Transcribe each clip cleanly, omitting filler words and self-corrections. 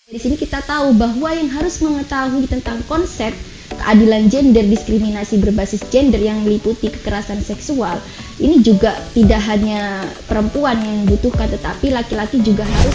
Di sini kita tahu bahwa yang harus mengetahui tentang konsep keadilan gender, diskriminasi berbasis gender yang meliputi kekerasan seksual, ini juga tidak hanya perempuan yang membutuhkan, tetapi laki-laki juga harus.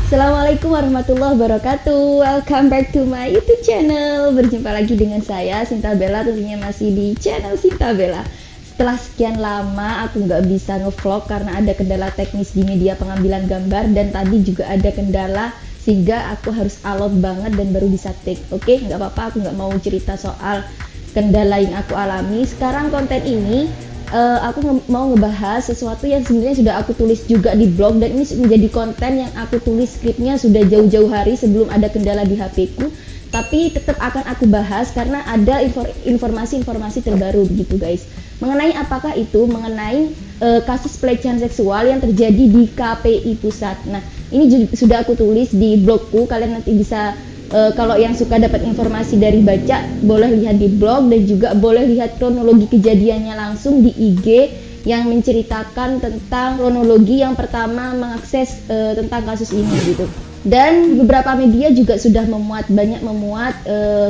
Assalamualaikum warahmatullahi wabarakatuh. Welcome back to my YouTube channel. Berjumpa lagi dengan saya Sinta Bella, tentunya masih di channel Sinta Bella. Setelah sekian lama aku nggak bisa ngevlog karena ada kendala teknis di media pengambilan gambar, dan tadi juga ada kendala sehingga aku harus alot banget dan baru bisa take. Oke, nggak apa-apa, aku nggak mau cerita soal kendala yang aku alami. Sekarang konten ini aku mau ngebahas sesuatu yang sebenarnya sudah aku tulis juga di blog, dan ini menjadi konten yang aku tulis skripnya sudah jauh-jauh hari sebelum ada kendala di HP ku, tapi tetap akan aku bahas karena ada informasi-informasi terbaru begitu guys. Mengenai apakah itu? Mengenai kasus pelecehan seksual yang terjadi di KPI Pusat. Nah, ini sudah aku tulis di blogku, kalian nanti bisa kalau yang suka dapat informasi dari baca, boleh lihat di blog, dan juga boleh lihat kronologi kejadiannya langsung di IG yang menceritakan tentang kronologi yang pertama mengakses tentang kasus ini gitu. Dan beberapa media juga sudah banyak memuat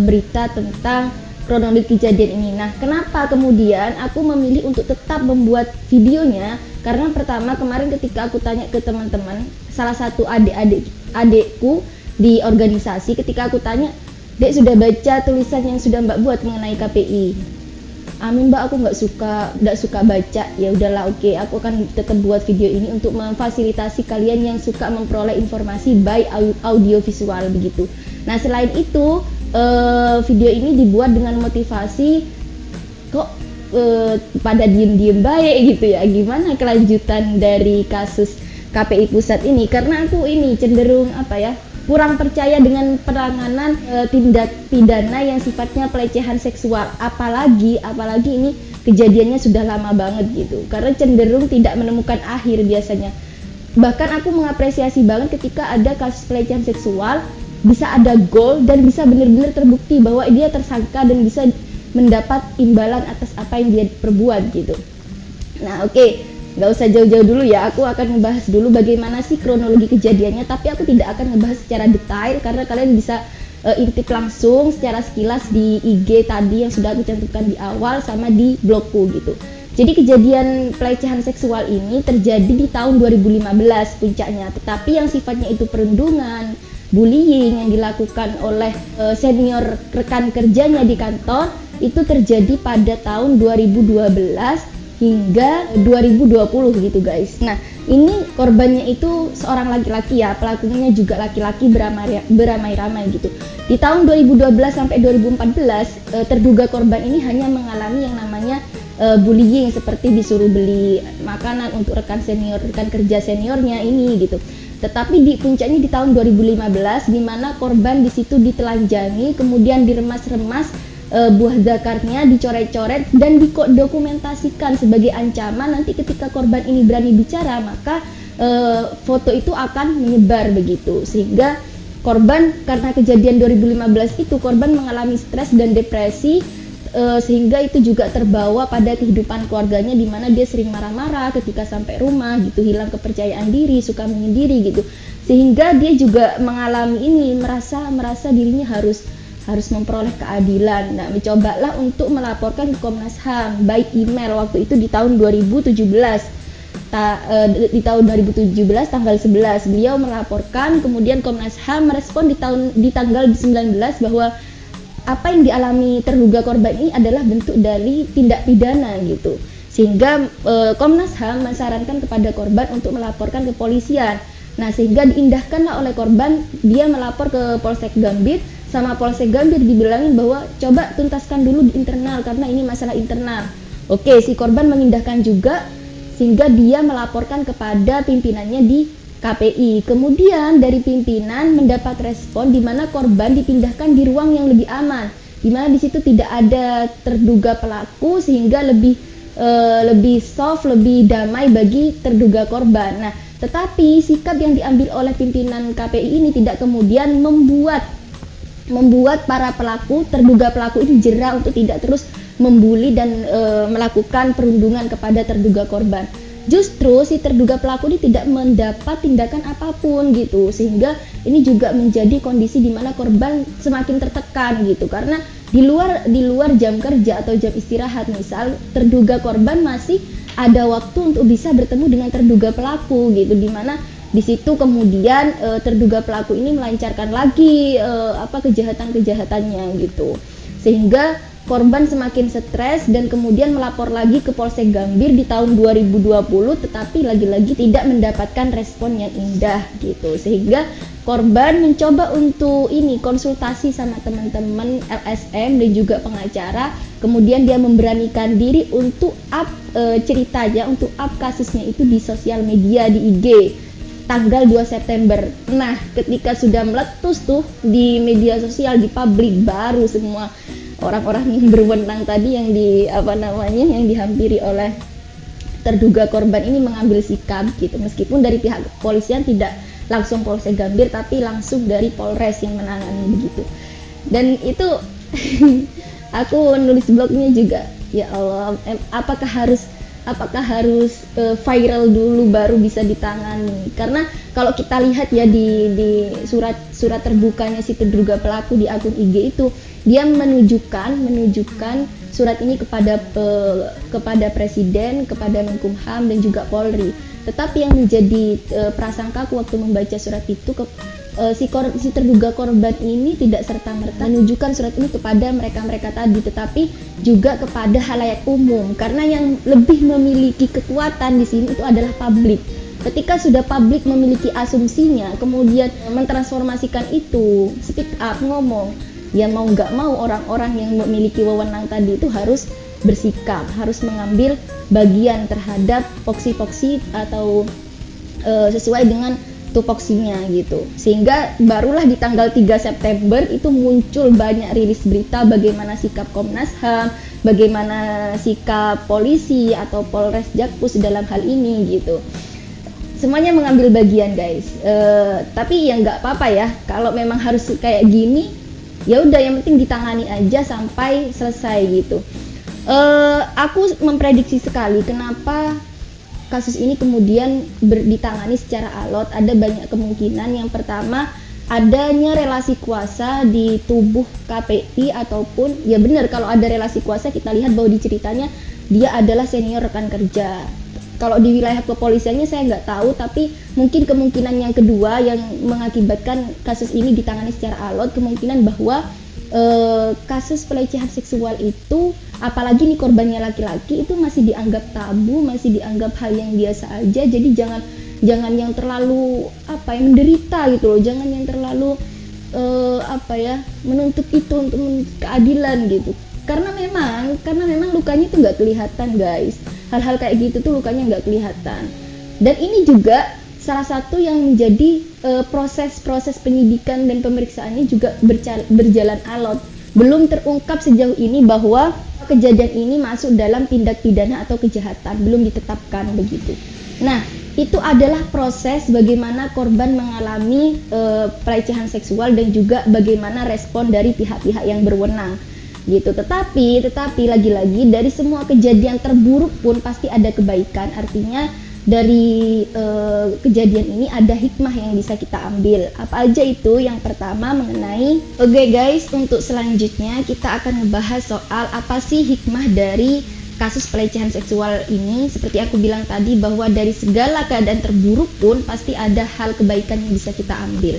berita tentang kronologi kejadian ini. Nah, kenapa kemudian aku memilih untuk tetap membuat videonya? Karena pertama, kemarin ketika aku tanya ke teman-teman, salah satu adikku di organisasi, ketika aku tanya, "Dek, sudah baca tulisan yang sudah Mbak buat mengenai KPI?" "Amin Mbak, aku nggak suka baca." "Ya udahlah, oke, aku akan tetap buat video ini untuk memfasilitasi kalian yang suka memperoleh informasi by audio visual begitu." Nah, selain itu video ini dibuat dengan motivasi, kok pada diem-diem baik gitu ya, gimana kelanjutan dari kasus KPI Pusat ini? Karena aku ini cenderung kurang percaya dengan penanganan tindak pidana yang sifatnya pelecehan seksual, apalagi ini kejadiannya sudah lama banget gitu, karena cenderung tidak menemukan akhir biasanya. Bahkan aku mengapresiasi banget ketika ada kasus pelecehan seksual bisa ada goal dan bisa benar-benar terbukti bahwa dia tersangka dan bisa mendapat imbalan atas apa yang dia perbuat gitu. Nah, oke. Nggak usah jauh-jauh dulu ya, aku akan ngebahas dulu bagaimana sih kronologi kejadiannya, tapi aku tidak akan ngebahas secara detail karena kalian bisa intip langsung secara sekilas di IG tadi yang sudah aku cantumkan di awal sama di blogku gitu. Jadi kejadian pelecehan seksual ini terjadi di tahun 2015 puncaknya, tetapi yang sifatnya itu perundungan, bullying yang dilakukan oleh senior rekan kerjanya di kantor itu terjadi pada tahun 2012 hingga 2020 gitu guys. Nah, ini korbannya itu seorang laki-laki ya, pelakunya juga laki-laki beramai-ramai gitu. Di tahun 2012 sampai 2014 terduga korban ini hanya mengalami yang namanya bullying, seperti disuruh beli makanan untuk rekan kerja seniornya ini gitu. Tetapi di puncaknya di tahun 2015 di mana korban di situ ditelanjangi, kemudian diremas-remas, buah zakarnya dicoret-coret dan didokumentasikan sebagai ancaman nanti ketika korban ini berani bicara maka foto itu akan menyebar begitu, sehingga korban karena kejadian 2015 itu korban mengalami stres dan depresi, sehingga itu juga terbawa pada kehidupan keluarganya di mana dia sering marah-marah ketika sampai rumah gitu, hilang kepercayaan diri, suka menyendiri gitu, sehingga dia juga mengalami ini, merasa dirinya harus memperoleh keadilan. Nah, mencobalah untuk melaporkan ke Komnas HAM by email waktu itu di tahun 2017. Di tahun 2017 tanggal 11 beliau melaporkan, kemudian Komnas HAM merespon di tanggal 19 bahwa apa yang dialami terduga korban ini adalah bentuk dari tindak pidana gitu. Sehingga Komnas HAM mensarankan kepada korban untuk melaporkan ke polisian. Nah, sehingga diindahkanlah oleh korban, dia melapor ke Polsek Gambir, sama Polsek Gambir dibilangin bahwa coba tuntaskan dulu di internal karena ini masalah internal. Oke, si korban mengindahkan juga sehingga dia melaporkan kepada pimpinannya di KPI. Kemudian dari pimpinan mendapat respon di mana korban dipindahkan di ruang yang lebih aman, di mana di situ tidak ada terduga pelaku sehingga lebih soft, lebih damai bagi terduga korban. Nah, tetapi sikap yang diambil oleh pimpinan KPI ini tidak kemudian membuat membuat para terduga pelaku ini jera untuk tidak terus membuli dan melakukan perundungan kepada terduga korban. Justru si terduga pelaku ini tidak mendapat tindakan apapun gitu, sehingga ini juga menjadi kondisi di mana korban semakin tertekan gitu, karena di luar jam kerja atau jam istirahat misal, terduga korban masih ada waktu untuk bisa bertemu dengan terduga pelaku gitu, di mana di situ kemudian terduga pelaku ini melancarkan lagi kejahatan-kejahatannya gitu, sehingga korban semakin stres dan kemudian melapor lagi ke Polsek Gambir di tahun 2020, tetapi lagi-lagi tidak mendapatkan respon yang indah gitu, sehingga korban mencoba untuk konsultasi sama teman-teman LSM dan juga pengacara, kemudian dia memberanikan diri untuk ceritanya, untuk kasusnya itu di sosial media, di IG tanggal 2 September. Nah, ketika sudah meletus tuh di media sosial, di publik, baru semua orang-orang yang berwenang tadi yang dihampiri oleh terduga korban ini mengambil sikap gitu, meskipun dari pihak kepolisian tidak langsung Polsek Gambir tapi langsung dari Polres yang menangani begitu. Dan itu aku nulis blognya juga, ya Allah, apakah harus viral dulu baru bisa ditangani? Karena kalau kita lihat ya di surat terbukanya si terduga pelaku di akun IG itu, dia menunjukkan surat ini kepada Presiden, kepada Menkumham dan juga Polri. Tetapi yang menjadi prasangkaku waktu membaca surat itu, si terduga korban ini tidak serta-merta menunjukkan surat ini kepada mereka tadi, tetapi juga kepada halayak umum, karena yang lebih memiliki kekuatan di sini itu adalah publik. Ketika sudah publik memiliki asumsinya, kemudian mentransformasikan itu, speak up, ngomong, ya mau nggak mau orang-orang yang memiliki wewenang tadi itu harus bersikap, harus mengambil bagian terhadap poksi-poksi atau sesuai dengan tupoksinya gitu. Sehingga barulah di tanggal 3 September itu muncul banyak rilis berita bagaimana sikap Komnas HAM, bagaimana sikap polisi atau Polres Jakpus dalam hal ini gitu. Semuanya mengambil bagian guys. Tapi ya nggak apa-apa ya, kalau memang harus kayak gini, ya udah, yang penting ditangani aja sampai selesai gitu. Aku memprediksi sekali kenapa kasus ini kemudian ditangani secara alot. Ada banyak kemungkinan. Yang pertama, adanya relasi kuasa di tubuh KPI, ataupun ya benar, kalau ada relasi kuasa kita lihat bahwa di ceritanya dia adalah senior rekan kerja. Kalau di wilayah kepolisiannya saya nggak tahu, tapi mungkin kemungkinan yang kedua yang mengakibatkan kasus ini ditangani secara alot, kemungkinan bahwa kasus pelecehan seksual itu, apalagi nih korbannya laki-laki, itu masih dianggap tabu, masih dianggap hal yang biasa aja. Jadi jangan yang terlalu menderita gitu loh, jangan yang terlalu menuntut itu untuk keadilan gitu. Karena memang lukanya itu nggak kelihatan guys. Hal-hal kayak gitu tuh lukanya nggak kelihatan. Dan ini juga salah satu yang menjadi proses penyidikan dan pemeriksaannya juga berjalan alot. Belum terungkap sejauh ini bahwa kejadian ini masuk dalam tindak pidana atau kejahatan, belum ditetapkan begitu. Nah, itu adalah proses bagaimana korban mengalami pelecehan seksual dan juga bagaimana respon dari pihak-pihak yang berwenang gitu. Tetapi lagi-lagi dari semua kejadian terburuk pun pasti ada kebaikan. Artinya dari kejadian ini ada hikmah yang bisa kita ambil. Apa aja itu? Yang pertama mengenai guys, untuk selanjutnya kita akan ngebahas soal apa sih hikmah dari kasus pelecehan seksual ini. Seperti aku bilang tadi, bahwa dari segala keadaan terburuk pun pasti ada hal kebaikan yang bisa kita ambil.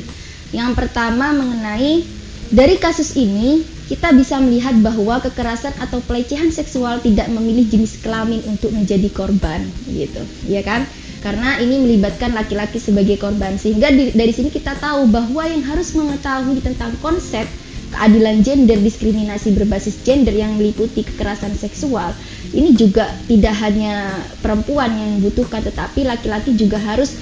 Yang pertama mengenai dari kasus ini kita bisa melihat bahwa kekerasan atau pelecehan seksual tidak memilih jenis kelamin untuk menjadi korban gitu, ya kan? Karena ini melibatkan laki-laki sebagai korban, sehingga dari sini kita tahu bahwa yang harus mengetahui tentang konsep keadilan gender, diskriminasi berbasis gender yang meliputi kekerasan seksual, ini juga tidak hanya perempuan yang membutuhkan, tetapi laki-laki juga harus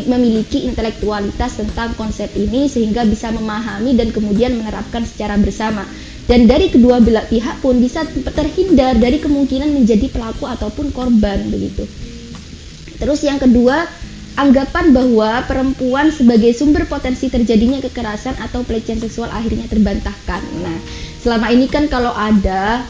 memiliki intelektualitas tentang konsep ini sehingga bisa memahami dan kemudian menerapkan secara bersama. Dan dari kedua belah pihak pun bisa terhindar dari kemungkinan menjadi pelaku ataupun korban begitu. Terus yang kedua, anggapan bahwa perempuan sebagai sumber potensi terjadinya kekerasan atau pelecehan seksual akhirnya terbantahkan. Nah, selama ini kan kalau ada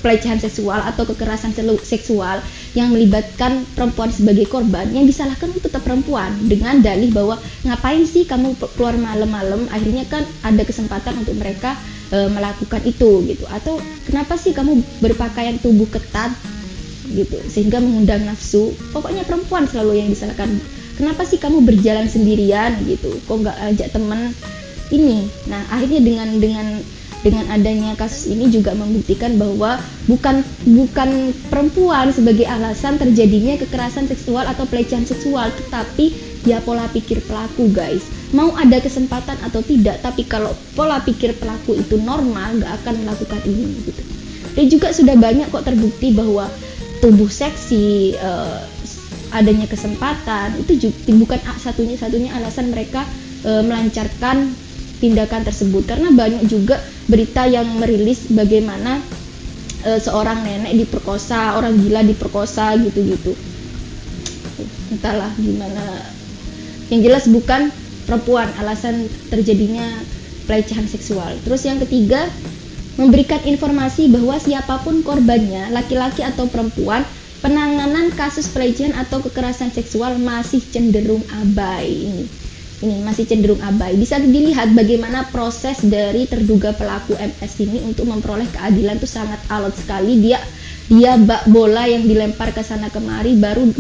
pelecehan seksual atau kekerasan seksual yang melibatkan perempuan sebagai korban, yang disalahkan itu tetap perempuan dengan dalih bahwa ngapain sih kamu keluar malam-malam, akhirnya kan ada kesempatan untuk mereka melakukan itu gitu, atau kenapa sih kamu berpakaian tubuh ketat gitu sehingga mengundang nafsu. Pokoknya perempuan selalu yang disalahkan. Kenapa sih kamu berjalan sendirian gitu, kok nggak ajak teman ini. Nah, akhirnya dengan adanya kasus ini juga membuktikan bahwa bukan perempuan sebagai alasan terjadinya kekerasan seksual atau pelecehan seksual, tetapi ya pola pikir pelaku, guys. Mau ada kesempatan atau tidak, tapi kalau pola pikir pelaku itu normal, nggak akan melakukan ini gitu. Dan juga sudah banyak kok terbukti bahwa tubuh seksi, adanya kesempatan itu juga bukan satunya alasan mereka melancarkan tindakan tersebut, karena banyak juga berita yang merilis bagaimana seorang nenek diperkosa, orang gila diperkosa gitu-gitu. Entahlah gimana, yang jelas bukan perempuan alasan terjadinya pelecehan seksual. Terus yang ketiga, memberikan informasi bahwa siapapun korbannya, laki-laki atau perempuan, penanganan kasus pelecehan atau kekerasan seksual masih cenderung abai. Ini masih cenderung abai. Bisa dilihat bagaimana proses dari terduga pelaku MS ini untuk memperoleh keadilan itu sangat alot sekali. Dia bak bola yang dilempar ke sana kemari, baru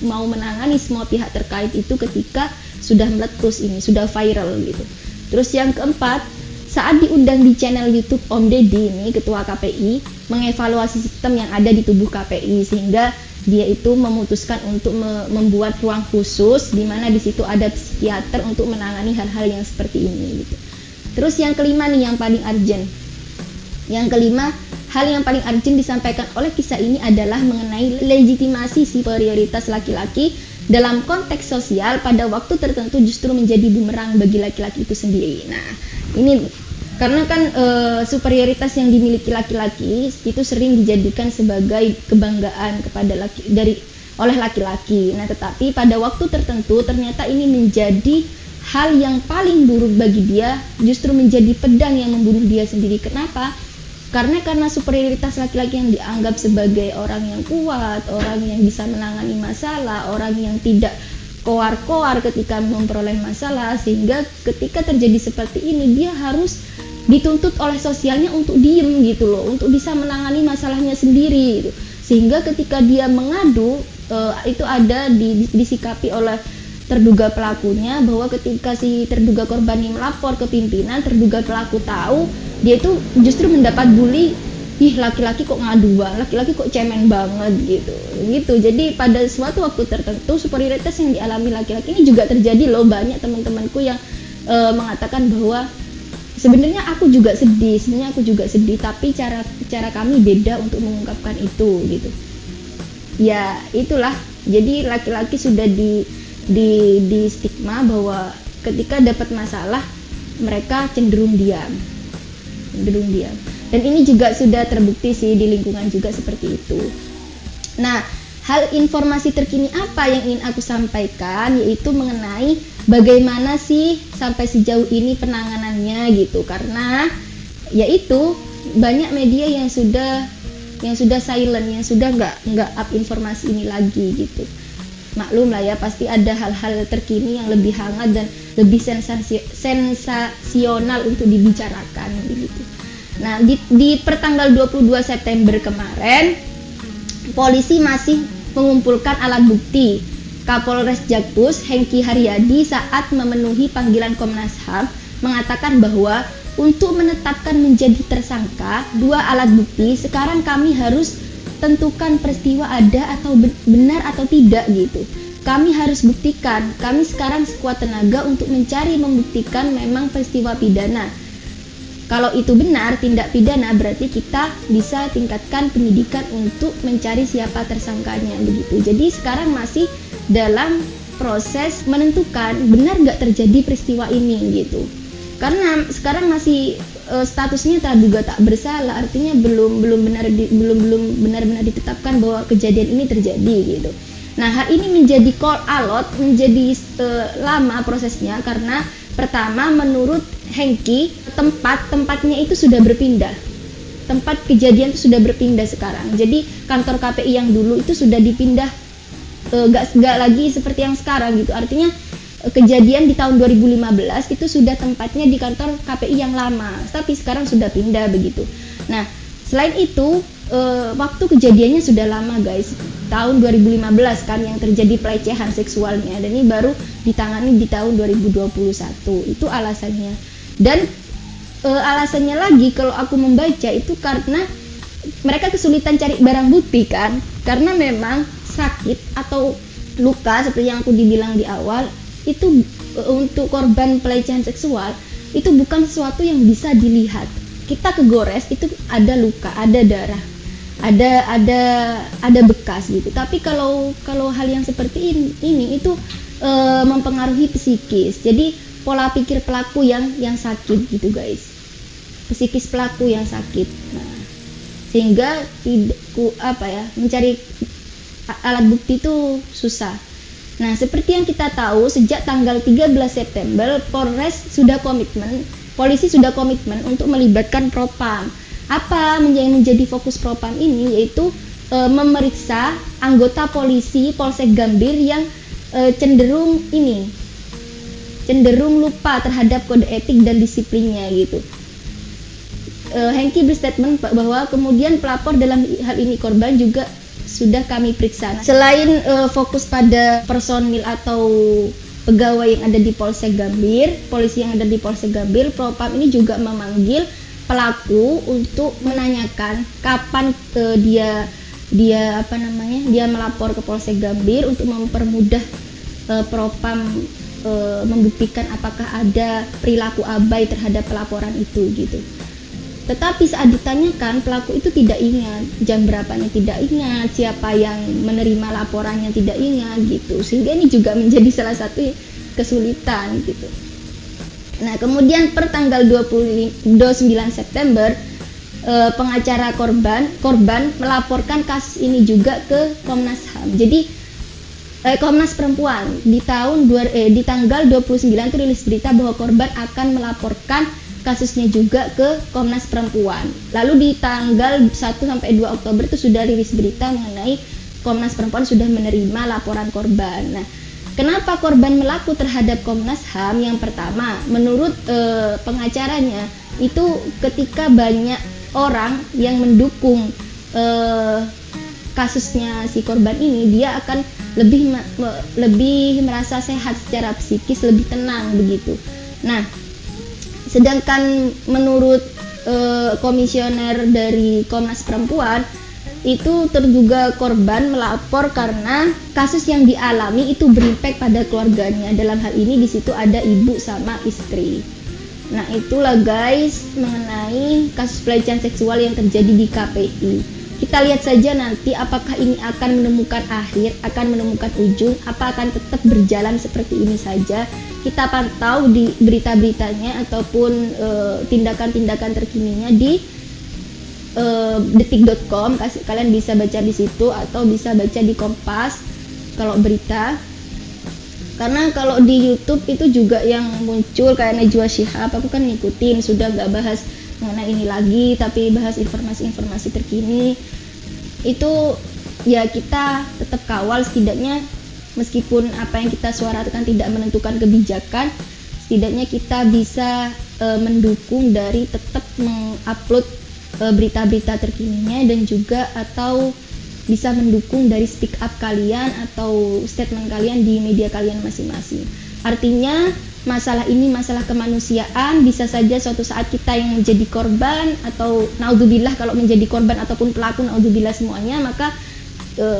mau menangani semua pihak terkait itu ketika sudah meletus ini, sudah viral gitu. Terus yang keempat, saat diundang di channel YouTube Om Deddy ini, Ketua KPI mengevaluasi sistem yang ada di tubuh KPI, sehingga dia itu memutuskan untuk membuat ruang khusus di mana di situ ada psikiater untuk menangani hal-hal yang seperti ini gitu. Terus yang kelima nih, yang paling urgent. Yang kelima, hal yang paling urgent disampaikan oleh kisah ini adalah mengenai legitimasi superioritas laki-laki dalam konteks sosial pada waktu tertentu justru menjadi bumerang bagi laki-laki itu sendiri. Nah, ini karena kan superioritas yang dimiliki laki-laki itu sering dijadikan sebagai kebanggaan oleh laki-laki. Nah, tetapi pada waktu tertentu ternyata ini menjadi hal yang paling buruk bagi dia, justru menjadi pedang yang membunuh dia sendiri. Kenapa? Karena superioritas laki-laki yang dianggap sebagai orang yang kuat, orang yang bisa menangani masalah, orang yang tidak koar-koar ketika memperoleh masalah, sehingga ketika terjadi seperti ini dia harus dituntut oleh sosialnya untuk diem gitu loh, untuk bisa menangani masalahnya sendiri gitu. Sehingga ketika dia mengadu, itu ada disikapi oleh terduga pelakunya bahwa ketika si terduga korban ini melapor ke pimpinan, terduga pelaku tahu, dia itu justru mendapat bully, ih laki-laki kok ngaduan, laki-laki kok cemen banget gitu. Jadi pada suatu waktu tertentu superioritas yang dialami laki-laki ini juga terjadi loh. Banyak teman-temanku yang mengatakan bahwa sebenarnya aku juga sedih, tapi cara kami beda untuk mengungkapkan itu gitu. Ya itulah, jadi laki-laki sudah di stigma bahwa ketika dapat masalah mereka cenderung diam. Dan ini juga sudah terbukti sih di lingkungan juga seperti itu. Nah, hal informasi terkini apa yang ingin aku sampaikan, yaitu mengenai bagaimana sih sampai sejauh ini penanganannya gitu. Karena yaitu banyak media yang sudah silent, yang sudah nggak up informasi ini lagi gitu. Maklum lah ya, pasti ada hal-hal terkini yang lebih hangat dan lebih sensasional untuk dibicarakan begitu. Nah, di pertanggal 22 September kemarin, polisi masih mengumpulkan alat bukti. Kapolres Jakpus Hengki Haryadi saat memenuhi panggilan Komnas HAM mengatakan bahwa untuk menetapkan menjadi tersangka 2 alat bukti, sekarang kami harus tentukan peristiwa ada atau benar atau tidak gitu. Kami harus buktikan, kami sekarang sekuat tenaga untuk mencari membuktikan memang peristiwa pidana. Kalau itu benar tindak pidana, berarti kita bisa tingkatkan penyidikan untuk mencari siapa tersangkanya begitu. Jadi sekarang masih dalam proses menentukan benar nggak terjadi peristiwa ini gitu. Karena sekarang masih statusnya terduga tak bersalah, artinya belum benar-benar ditetapkan bahwa kejadian ini terjadi gitu. Nah, hal ini menjadi call alot, menjadi lama prosesnya karena pertama menurut Hengki tempatnya itu sudah berpindah. Tempat kejadian itu sudah berpindah sekarang. Jadi kantor KPI yang dulu itu sudah dipindah, nggak lagi seperti yang sekarang gitu. Artinya kejadian di tahun 2015 itu sudah tempatnya di kantor KPI yang lama, tapi sekarang sudah pindah begitu. Nah, selain itu waktu kejadiannya sudah lama guys, tahun 2015 kan yang terjadi pelecehan seksualnya, dan ini baru ditangani di tahun 2021. Itu alasannya. Dan alasannya lagi kalau aku membaca itu karena mereka kesulitan cari barang bukti kan, karena memang sakit atau luka seperti yang aku dibilang di awal itu untuk korban pelecehan seksual itu bukan sesuatu yang bisa dilihat. Kita kegores itu ada luka, ada darah, ada bekas gitu. Tapi kalau hal yang seperti ini itu mempengaruhi psikis. Jadi pola pikir pelaku yang sakit gitu guys. Psikis pelaku yang sakit. Nah, sehingga mencari alat bukti itu susah. Nah, seperti yang kita tahu sejak tanggal 13 September polisi sudah komitmen untuk melibatkan Propam. Apa yang menjadi fokus Propam ini, yaitu memeriksa anggota polisi Polsek Gambir yang cenderung lupa terhadap kode etik dan disiplinnya gitu. Hengki berstatement bahwa kemudian pelapor dalam hal ini korban juga sudah kami periksa. Selain fokus pada personil atau pegawai yang ada di Polsek Gambir, polisi yang ada di Polsek Gambir, Propam ini juga memanggil pelaku untuk menanyakan kapan dia melapor ke Polsek Gambir untuk mempermudah Propam membuktikan apakah ada perilaku abai terhadap pelaporan itu gitu. Tetapi saat ditanyakan, pelaku itu tidak ingat jam berapanya, tidak ingat siapa yang menerima laporannya, tidak ingat gitu. Sehingga ini juga menjadi salah satu kesulitan gitu. Nah, kemudian per tanggal 29 September pengacara korban melaporkan kasus ini juga ke Komnas HAM. Jadi Komnas Perempuan di tanggal 29 itu rilis berita bahwa korban akan melaporkan kasusnya juga ke Komnas Perempuan. Lalu di tanggal 1 sampai 2 Oktober itu sudah rilis berita mengenai Komnas Perempuan sudah menerima laporan korban. Nah, kenapa korban melaku terhadap Komnas HAM? Yang pertama, menurut pengacaranya itu ketika banyak orang yang mendukung kasusnya si korban ini, dia akan lebih merasa sehat secara psikis, lebih tenang begitu. Nah, sedangkan menurut komisioner dari Komnas Perempuan itu terduga korban melapor karena kasus yang dialami itu berimpact pada keluarganya. Dalam hal ini di situ ada ibu sama istri. Nah, itulah guys mengenai kasus pelecehan seksual yang terjadi di KPI. Kita lihat saja nanti apakah ini akan menemukan akhir, akan menemukan ujung, apa akan tetap berjalan seperti ini saja. Kita pantau di berita-beritanya ataupun tindakan-tindakan terkininya di detik.com. Kalian bisa baca di situ atau bisa baca di Kompas kalau berita. Karena kalau di YouTube itu juga yang muncul kayak Najwa Shihab, aku kan ngikutin, sudah nggak bahas mengenai ini lagi, tapi bahas informasi-informasi terkini. Itu ya kita tetap kawal, setidaknya meskipun apa yang kita suarakan tidak menentukan kebijakan, setidaknya kita bisa mendukung dari tetap mengupload berita-berita terkininya, dan juga atau bisa mendukung dari speak up kalian atau statement kalian di media kalian masing-masing. Artinya masalah ini masalah kemanusiaan, bisa saja suatu saat kita yang menjadi korban, atau naudzubillah kalau menjadi korban ataupun pelaku, naudzubillah semuanya. Maka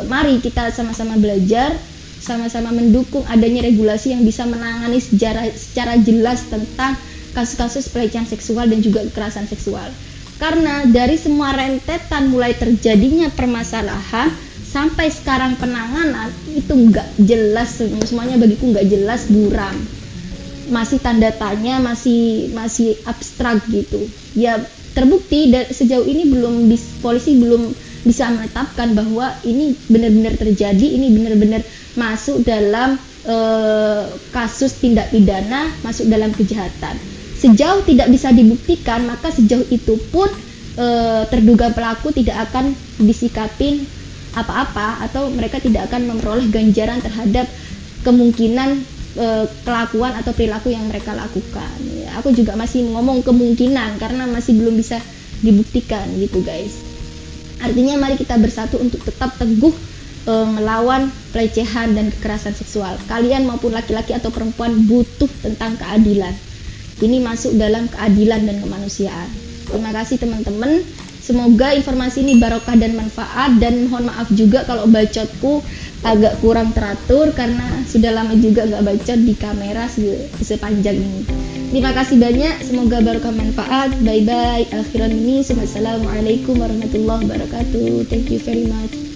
mari kita sama-sama belajar, sama-sama mendukung adanya regulasi yang bisa menangani secara jelas tentang kasus-kasus pelecehan seksual dan juga kekerasan seksual. Karena dari semua rentetan mulai terjadinya permasalahan sampai sekarang penanganan itu nggak jelas, semuanya bagiku nggak jelas, buram, masih tanda tanya, masih abstrak gitu. Ya terbukti sejauh ini polisi belum bisa menetapkan bahwa ini benar-benar terjadi, ini benar-benar masuk dalam kasus tindak pidana, masuk dalam kejahatan. Sejauh tidak bisa dibuktikan, maka sejauh itu pun terduga pelaku tidak akan disikapin apa-apa, atau mereka tidak akan memperoleh ganjaran terhadap kemungkinan kelakuan atau perilaku yang mereka lakukan. Ya, aku juga masih ngomong kemungkinan karena masih belum bisa dibuktikan gitu guys. Artinya mari kita bersatu untuk tetap teguh melawan pelecehan dan kekerasan seksual. Kalian maupun laki-laki atau perempuan butuh tentang keadilan. Ini masuk dalam keadilan dan kemanusiaan. Terima kasih teman-teman. Semoga informasi ini barokah dan manfaat, dan mohon maaf juga kalau bacotku agak kurang teratur karena sudah lama juga nggak bacot di kamera sepanjang ini. Terima kasih banyak, semoga barokah manfaat. Bye bye. Akhiran ini, wassalamualaikum warahmatullahi wabarakatuh. Thank you very much.